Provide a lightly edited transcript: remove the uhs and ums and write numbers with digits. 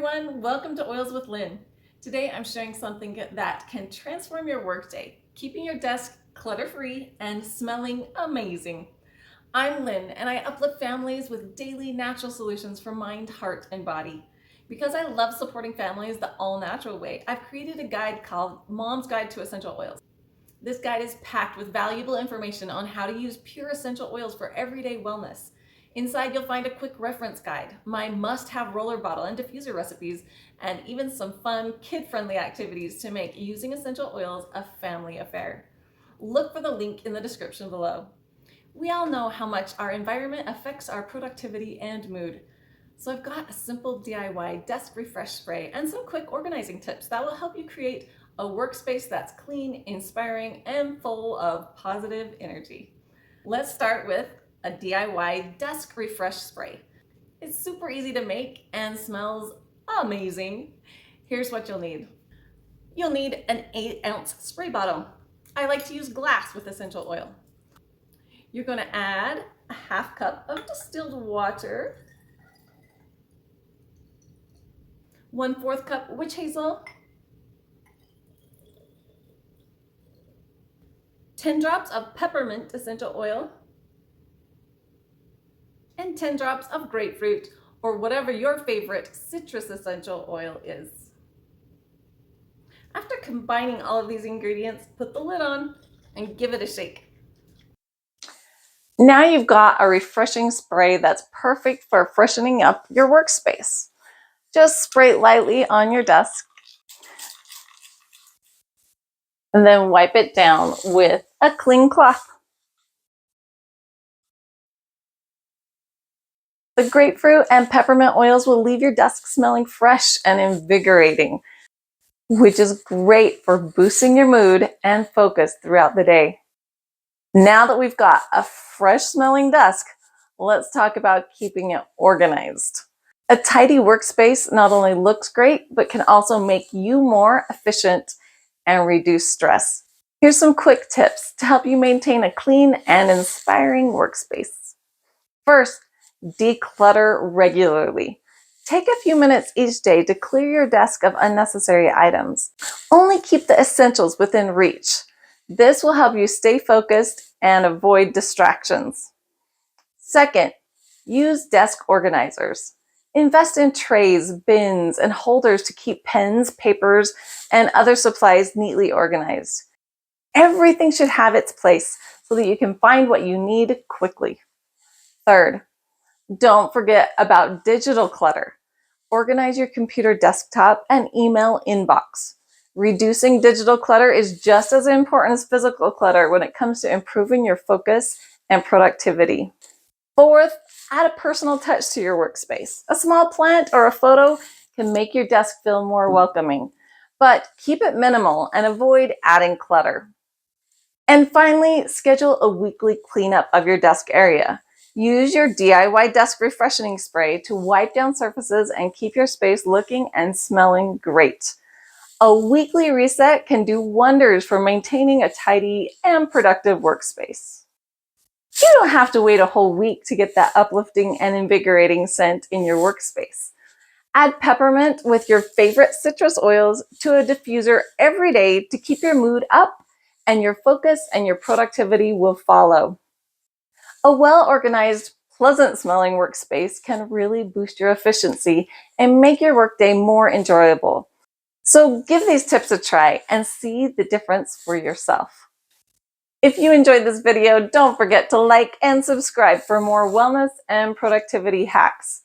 everyone, welcome to Oils with Lynn. Today I'm showing something that can transform your workday, keeping your desk clutter-free and smelling amazing. I'm Lynn and I uplift families with daily natural solutions for mind, heart, and body. Because I love supporting families the all-natural way, I've created a guide called Mom's Guide to Essential Oils. This guide is packed with valuable information on how to use pure essential oils for everyday wellness. Inside, you'll find a quick reference guide, my must-have roller bottle and diffuser recipes, and even some fun, kid-friendly activities to make using essential oils a family affair. Look for the link in the description below. We all know how much our environment affects our productivity and mood. So I've got a simple DIY desk refresh spray and some quick organizing tips that will help you create a workspace that's clean, inspiring, and full of positive energy. Let's start with a DIY desk refresh spray. It's super easy to make and smells amazing. Here's what you'll need. You'll need an 8-ounce spray bottle. I like to use glass with essential oil. You're going to add a half cup of distilled water, 1/4 cup witch hazel, 10 drops of peppermint essential oil, and 10 drops of grapefruit, or whatever your favorite citrus essential oil is. After combining all of these ingredients, put the lid on and give it a shake. Now you've got a refreshing spray that's perfect for freshening up your workspace. Just spray it lightly on your desk and then wipe it down with a clean cloth. The grapefruit and peppermint oils will leave your desk smelling fresh and invigorating, which is great for boosting your mood and focus throughout the day. Now that we've got a fresh smelling desk, let's talk about keeping it organized. A tidy workspace not only looks great, but can also make you more efficient and reduce stress. Here's some quick tips to help you maintain a clean and inspiring workspace. First, declutter regularly. Take a few minutes each day to clear your desk of unnecessary items. Only keep the essentials within reach. This will help you stay focused and avoid distractions. Second, use desk organizers. Invest in trays, bins, and holders to keep pens, papers, and other supplies neatly organized. Everything should have its place so that you can find what you need quickly. Third, don't forget about digital clutter. Organize your computer desktop and email inbox. Reducing digital clutter is just as important as physical clutter when it comes to improving your focus and productivity. Fourth, add a personal touch to your workspace. A small plant or a photo can make your desk feel more welcoming, but keep it minimal and avoid adding clutter. And finally, schedule a weekly cleanup of your desk area. Use your DIY desk refreshing spray to wipe down surfaces and keep your space looking and smelling great. A weekly reset can do wonders for maintaining a tidy and productive workspace. You don't have to wait a whole week to get that uplifting and invigorating scent in your workspace. Add peppermint with your favorite citrus oils to a diffuser every day to keep your mood up, and your focus and your productivity will follow. A well-organized, pleasant-smelling workspace can really boost your efficiency and make your workday more enjoyable. So give these tips a try and see the difference for yourself. If you enjoyed this video, don't forget to like and subscribe for more wellness and productivity hacks.